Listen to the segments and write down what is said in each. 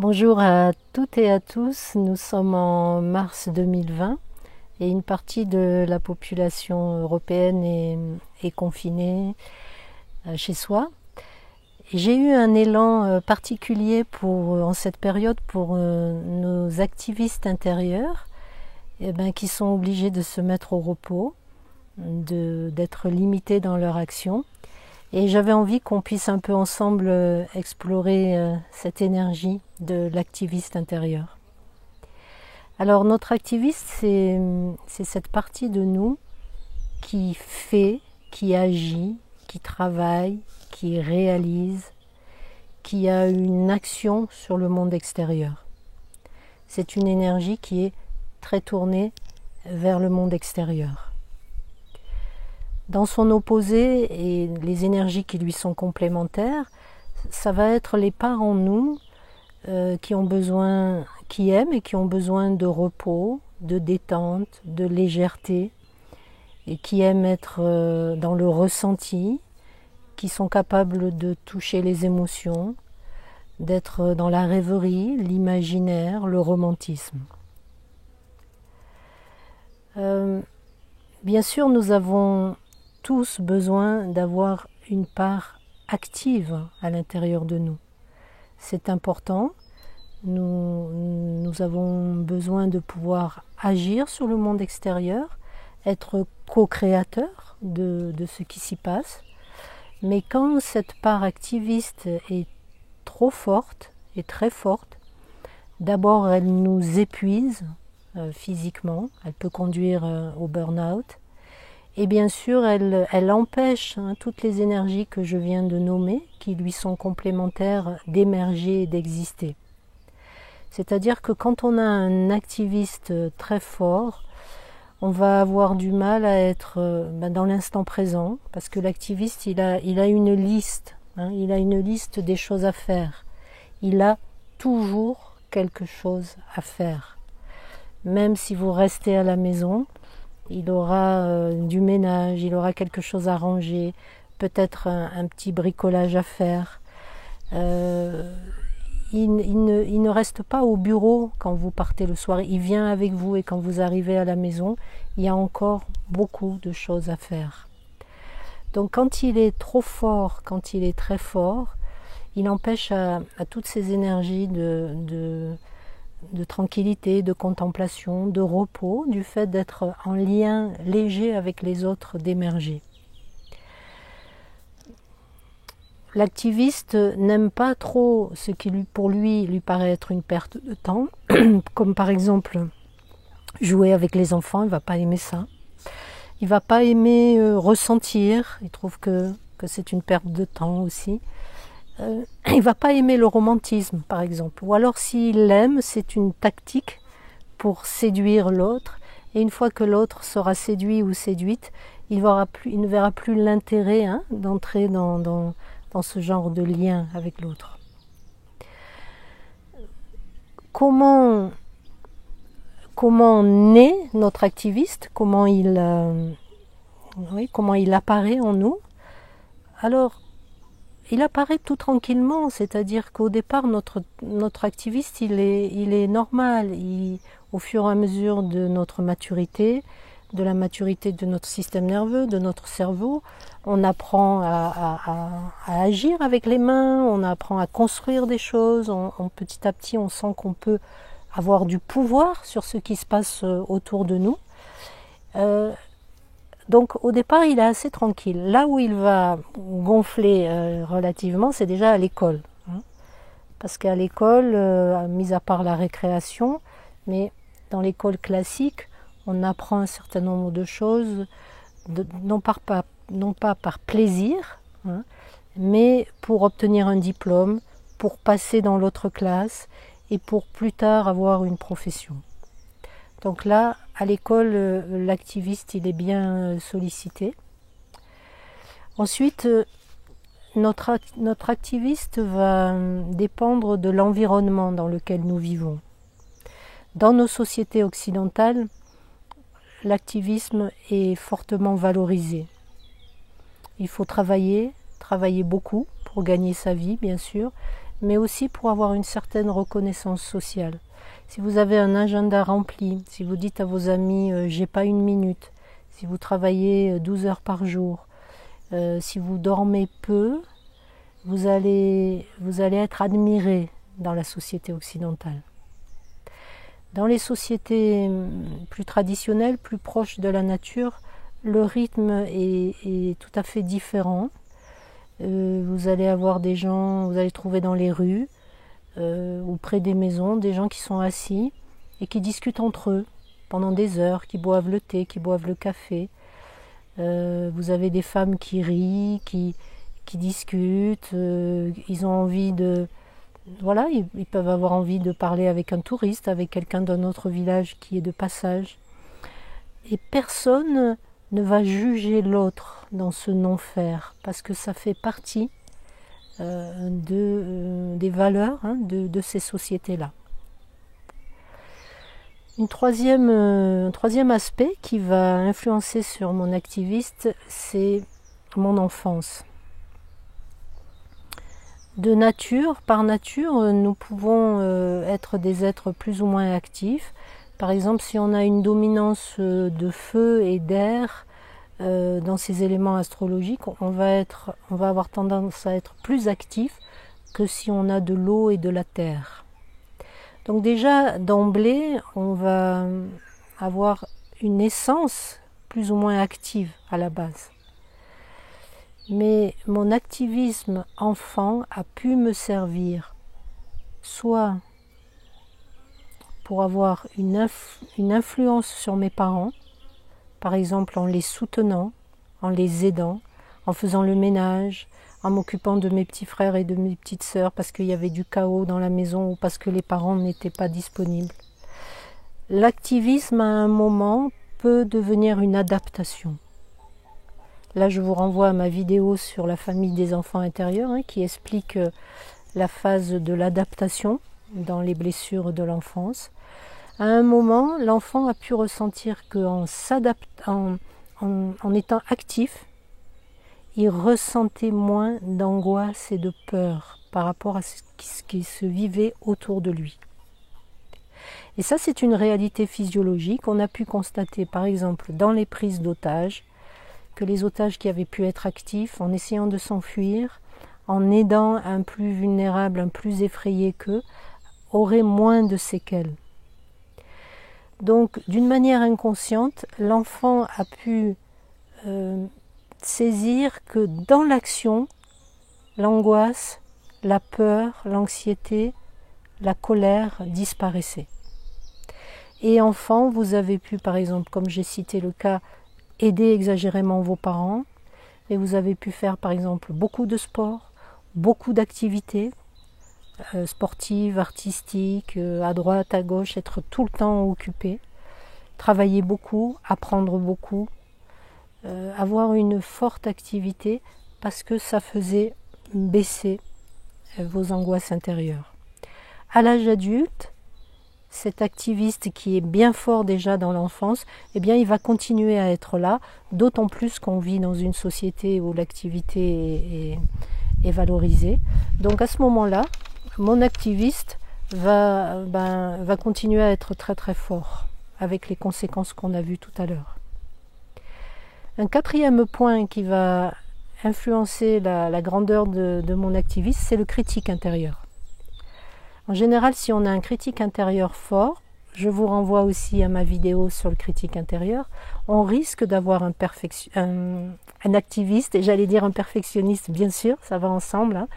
Bonjour à toutes et à tous, nous sommes en mars 2020 et une partie de la population européenne est confinée chez soi. J'ai eu un élan particulier en cette période pour nos activistes intérieurs qui sont obligés de se mettre au repos, d'être limités dans leur action. Et j'avais envie qu'on puisse un peu ensemble explorer cette énergie de l'activiste intérieur. Alors notre activiste, c'est cette partie de nous qui fait, qui agit, qui travaille, qui réalise, qui a une action sur le monde extérieur. C'est une énergie qui est très tournée vers le monde extérieur. Dans son opposé et les énergies qui lui sont complémentaires, ça va être les parts en nous qui aiment et qui ont besoin de repos, de détente, de légèreté, et qui aiment être dans le ressenti, qui sont capables de toucher les émotions, d'être dans la rêverie, l'imaginaire, le romantisme. Bien sûr, nous avons tous besoin d'avoir une part active à l'intérieur de nous. C'est important. Nous avons besoin de pouvoir agir sur le monde extérieur, être co-créateur de ce qui s'y passe. Mais quand cette part activiste est trop forte et très forte, d'abord elle nous épuise physiquement, elle peut conduire au burn-out. Et bien sûr, elle empêche toutes les énergies que je viens de nommer, qui lui sont complémentaires, d'émerger et d'exister. C'est-à-dire que quand on a un activiste très fort, on va avoir du mal à être dans l'instant présent, parce que l'activiste, il a une liste, il a une liste des choses à faire. Il a toujours quelque chose à faire. Même si vous restez à la maison, il aura du ménage, il aura quelque chose à ranger, peut-être un petit bricolage à faire. Il ne reste pas au bureau quand vous partez le soir, il vient avec vous et quand vous arrivez à la maison, il y a encore beaucoup de choses à faire. Donc quand il est trop fort, quand il est très fort, il empêche à toutes ces énergies de tranquillité, de contemplation, de repos, du fait d'être en lien léger avec les autres, d'émerger. L'activiste n'aime pas trop ce qui pour lui paraît être une perte de temps, comme par exemple jouer avec les enfants, il ne va pas aimer ça. Il ne va pas aimer ressentir, il trouve que c'est une perte de temps aussi. Il ne va pas aimer le romantisme, par exemple. Ou alors, s'il l'aime, c'est une tactique pour séduire l'autre. Et une fois que l'autre sera séduit ou séduite, il ne verra plus l'intérêt d'entrer dans ce genre de lien avec l'autre. Comment naît notre activiste ? Comment il apparaît en nous ? Alors, il apparaît tout tranquillement, c'est-à-dire qu'au départ, notre activiste, il est normal. Au fur et à mesure de notre maturité, de la maturité de notre système nerveux, de notre cerveau, on apprend à agir avec les mains, on apprend à construire des choses. Petit à petit, on sent qu'on peut avoir du pouvoir sur ce qui se passe autour de nous. Donc au départ, il est assez tranquille. Là où il va gonfler relativement, c'est déjà à l'école. Parce qu'à l'école, mis à part la récréation, mais dans l'école classique, on apprend un certain nombre de choses, non pas par plaisir, mais pour obtenir un diplôme, pour passer dans l'autre classe et pour plus tard avoir une profession. Donc là, à l'école, l'activiste, il est bien sollicité. Ensuite, notre activiste va dépendre de l'environnement dans lequel nous vivons. Dans nos sociétés occidentales, l'activisme est fortement valorisé. Il faut travailler beaucoup pour gagner sa vie, bien sûr, mais aussi pour avoir une certaine reconnaissance sociale. Si vous avez un agenda rempli, si vous dites à vos amis j'ai pas une minute, si vous travaillez 12 heures par jour, si vous dormez peu, vous allez être admiré dans la société occidentale. Dans les sociétés plus traditionnelles, plus proches de la nature, le rythme est tout à fait différent. Vous allez avoir des gens, vous allez trouver dans les rues ou près des maisons des gens qui sont assis et qui discutent entre eux pendant des heures, qui boivent le thé, qui boivent le café. Vous avez des femmes qui rient, qui discutent, ils ont envie de... Voilà, ils peuvent avoir envie de parler avec un touriste, avec quelqu'un d'un autre village qui est de passage. Et personne ne va juger l'autre dans ce non-faire, parce que ça fait partie des valeurs de ces sociétés-là. Un troisième aspect qui va influencer sur mon activiste, c'est mon enfance. De nature, par nature, nous pouvons être des êtres plus ou moins actifs. Par exemple, si on a une dominance de feu et d'air dans ces éléments astrologiques, on va avoir tendance à être plus actif que si on a de l'eau et de la terre. Donc déjà, d'emblée, on va avoir une essence plus ou moins active à la base. Mais mon activisme enfant a pu me servir soit pour avoir une influence sur mes parents, par exemple en les soutenant, en les aidant, en faisant le ménage, en m'occupant de mes petits frères et de mes petites sœurs parce qu'il y avait du chaos dans la maison ou parce que les parents n'étaient pas disponibles. L'activisme à un moment peut devenir une adaptation. Là, je vous renvoie à ma vidéo sur la famille des enfants intérieurs qui explique la phase de l'adaptation dans les blessures de l'enfance. À un moment, l'enfant a pu ressentir qu'en étant actif, il ressentait moins d'angoisse et de peur par rapport à ce qui se vivait autour de lui. Et ça, c'est une réalité physiologique. On a pu constater, par exemple, dans les prises d'otages, que les otages qui avaient pu être actifs, en essayant de s'enfuir, en aidant un plus vulnérable, un plus effrayé qu'eux, auraient moins de séquelles. Donc, d'une manière inconsciente, l'enfant a pu saisir que dans l'action, l'angoisse, la peur, l'anxiété, la colère disparaissaient. Et enfant, vous avez pu, par exemple, comme j'ai cité le cas, aider exagérément vos parents, et vous avez pu faire, par exemple, beaucoup de sport, beaucoup d'activités sportives, artistiques, à droite, à gauche, être tout le temps occupé, travailler beaucoup, apprendre beaucoup, avoir une forte activité parce que ça faisait baisser vos angoisses intérieures. À l'âge adulte, cet activiste qui est bien fort déjà dans l'enfance, eh bien, il va continuer à être là, d'autant plus qu'on vit dans une société où l'activité est valorisée. Donc à ce moment-là, mon activiste va continuer à être très très fort, avec les conséquences qu'on a vues tout à l'heure. Un quatrième point qui va influencer la grandeur de mon activiste, c'est le critique intérieur. En général, si on a un critique intérieur fort, je vous renvoie aussi à ma vidéo sur le critique intérieur, on risque d'avoir un activiste, et j'allais dire un perfectionniste, bien sûr, ça va ensemble.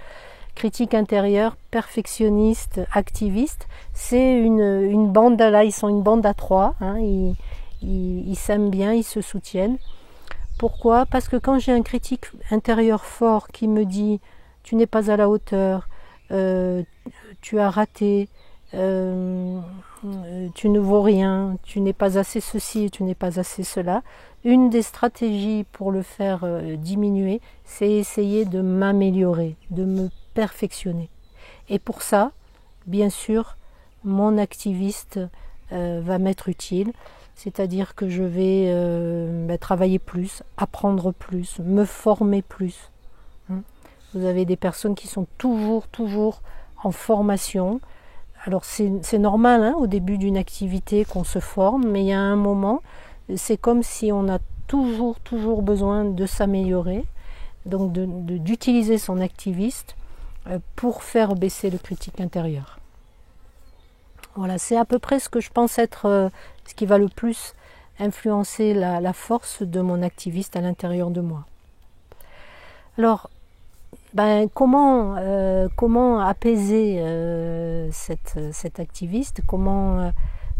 Critique intérieur, perfectionniste, activiste, c'est une bande, là ils sont une bande à trois, ils s'aiment bien, ils se soutiennent. Pourquoi ? Parce que quand j'ai un critique intérieur fort qui me dit « tu n'es pas à la hauteur », tu as raté, tu ne vaux rien, tu n'es pas assez ceci, tu n'es pas assez cela. Une des stratégies pour le faire diminuer, c'est essayer de m'améliorer, de me perfectionner. Et pour ça, bien sûr, mon activiste va m'être utile, c'est-à-dire que je vais travailler plus, apprendre plus, me former plus. Vous avez des personnes qui sont toujours en formation. Alors c'est normal au début d'une activité qu'on se forme, mais il y a un moment, c'est comme si on a toujours besoin de s'améliorer, donc d'utiliser son activiste pour faire baisser le critique intérieur. Voilà, c'est à peu près ce que je pense être ce qui va le plus influencer la force de mon activiste à l'intérieur de moi. Alors, comment apaiser cet activiste, comment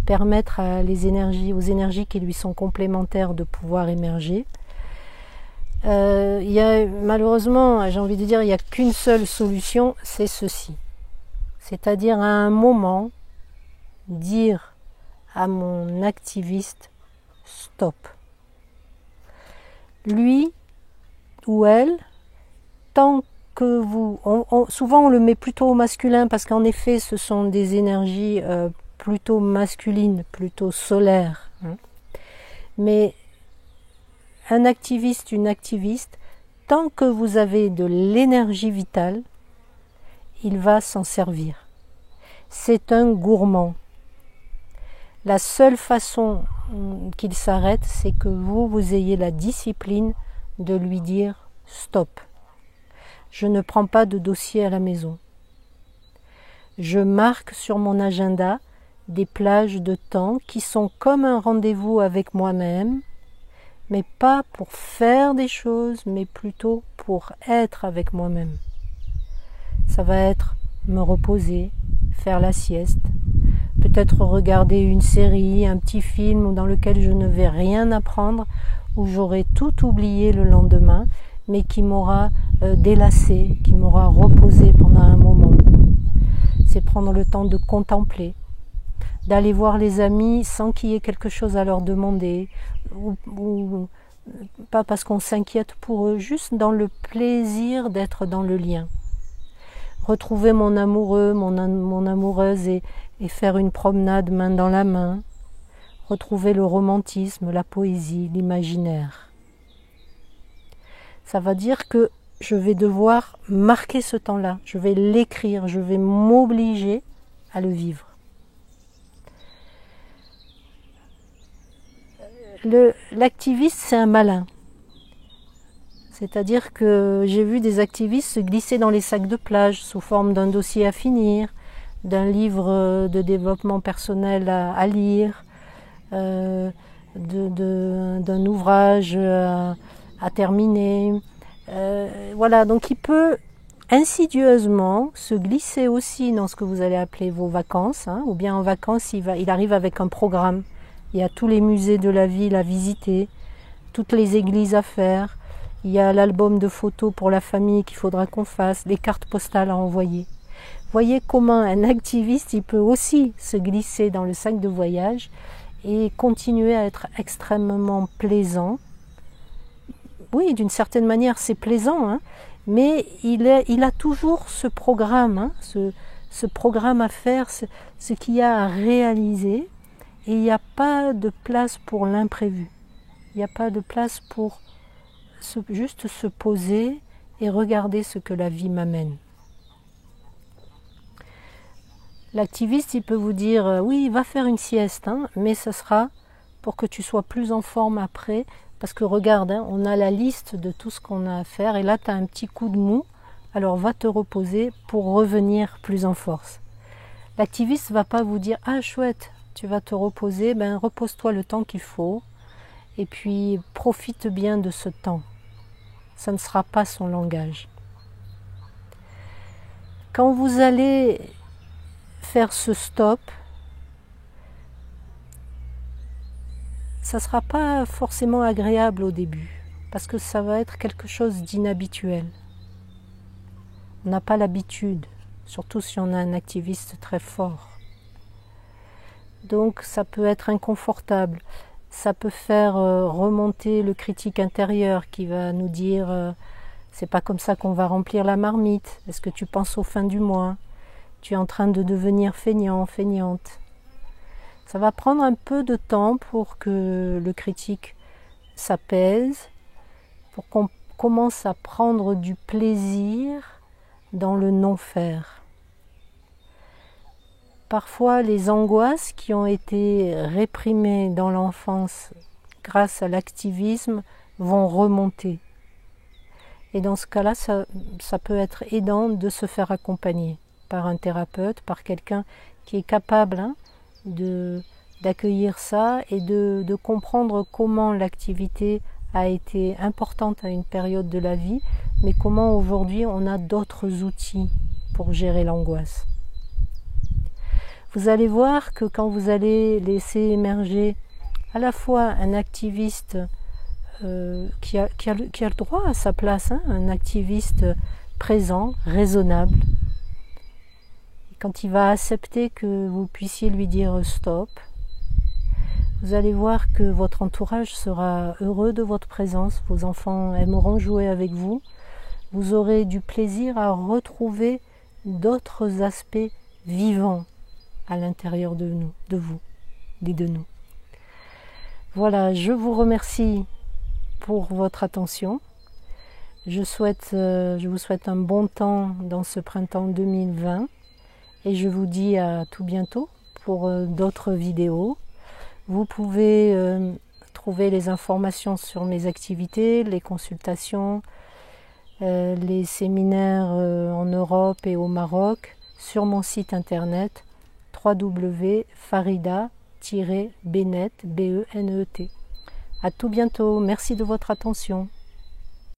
permettre aux énergies qui lui sont complémentaires de pouvoir émerger. Malheureusement, j'ai envie de dire, il n'y a qu'une seule solution, c'est ceci. C'est-à-dire à un moment, dire à mon activiste stop. Lui ou elle, tant que souvent on le met plutôt au masculin parce qu'en effet ce sont des énergies plutôt masculines, plutôt solaires. Mais un activiste, une activiste, tant que vous avez de l'énergie vitale, il va s'en servir. C'est un gourmand. La seule façon qu'il s'arrête, c'est que vous ayez la discipline de lui dire stop. Je ne prends pas de dossier à la maison. Je marque sur mon agenda des plages de temps qui sont comme un rendez-vous avec moi-même, mais pas pour faire des choses, mais plutôt pour être avec moi-même. Ça va être me reposer, faire la sieste, peut-être regarder une série, un petit film dans lequel je ne vais rien apprendre, où j'aurai tout oublié le lendemain, mais qui m'aura délassé, qui m'aura reposé pendant un moment. C'est prendre le temps de contempler, d'aller voir les amis sans qu'il y ait quelque chose à leur demander, ou pas parce qu'on s'inquiète pour eux, juste dans le plaisir d'être dans le lien. Retrouver mon amoureux, mon amoureuse et faire une promenade main dans la main. Retrouver le romantisme, la poésie, l'imaginaire. Ça va dire que je vais devoir marquer ce temps-là, je vais l'écrire, je vais m'obliger à le vivre. L'activiste, c'est un malin. C'est-à-dire que j'ai vu des activistes se glisser dans les sacs de plage sous forme d'un dossier à finir, d'un livre de développement personnel à lire, d'un ouvrage à terminer. Voilà, donc il peut insidieusement se glisser aussi dans ce que vous allez appeler vos vacances, ou bien en vacances il arrive avec un programme. Il y a tous les musées de la ville à visiter, toutes les églises à faire, il y a l'album de photos pour la famille qu'il faudra qu'on fasse, les cartes postales à envoyer. Voyez comment un activiste il peut aussi se glisser dans le sac de voyage et continuer à être extrêmement plaisant. Oui, d'une certaine manière c'est plaisant, mais il a toujours ce programme, ce programme à faire, ce qu'il y a à réaliser, et il n'y a pas de place pour l'imprévu. Il n'y a pas de place pour juste se poser et regarder ce que la vie m'amène. L'activiste, il peut vous dire oui, va faire une sieste, mais ce sera pour que tu sois plus en forme après, parce que regarde, on a la liste de tout ce qu'on a à faire, et là tu as un petit coup de mou, alors va te reposer pour revenir plus en force. L'activiste ne va pas vous dire ah chouette, tu vas te reposer, repose-toi le temps qu'il faut, et puis profite bien de ce temps. Ça ne sera pas son langage. Quand vous allez faire ce stop, ça ne sera pas forcément agréable au début, parce que ça va être quelque chose d'inhabituel. On n'a pas l'habitude, surtout si on a un activiste très fort. Donc ça peut être inconfortable, ça peut faire remonter le critique intérieur qui va nous dire c'est pas comme ça qu'on va remplir la marmite, est-ce que tu penses aux fins du mois, tu es en train de devenir feignant, feignante. Ça va prendre un peu de temps pour que le critique s'apaise, pour qu'on commence à prendre du plaisir dans le non-faire. parfois les angoisses qui ont été réprimées dans l'enfance grâce à l'activisme vont remonter. Et dans ce cas-là, ça peut être aidant de se faire accompagner par un thérapeute, par quelqu'un qui est capable d'accueillir ça et de comprendre comment l'activité a été importante à une période de la vie, mais comment aujourd'hui on a d'autres outils pour gérer l'angoisse. Vous allez voir que quand vous allez laisser émerger à la fois un activiste qui a le droit à sa place, hein, un activiste présent, raisonnable, quand il va accepter que vous puissiez lui dire stop, vous allez voir que votre entourage sera heureux de votre présence, vos enfants aimeront jouer avec vous, vous aurez du plaisir à retrouver d'autres aspects vivants à l'intérieur de nous, de vous et de nous. Voilà, je vous remercie pour votre attention. Je vous souhaite un bon temps dans ce printemps 2020 et je vous dis à tout bientôt pour d'autres vidéos. Vous pouvez trouver les informations sur mes activités, les consultations, les séminaires en Europe et au Maroc sur mon site internet www.farida-benet.be. À tout bientôt. Merci de votre attention.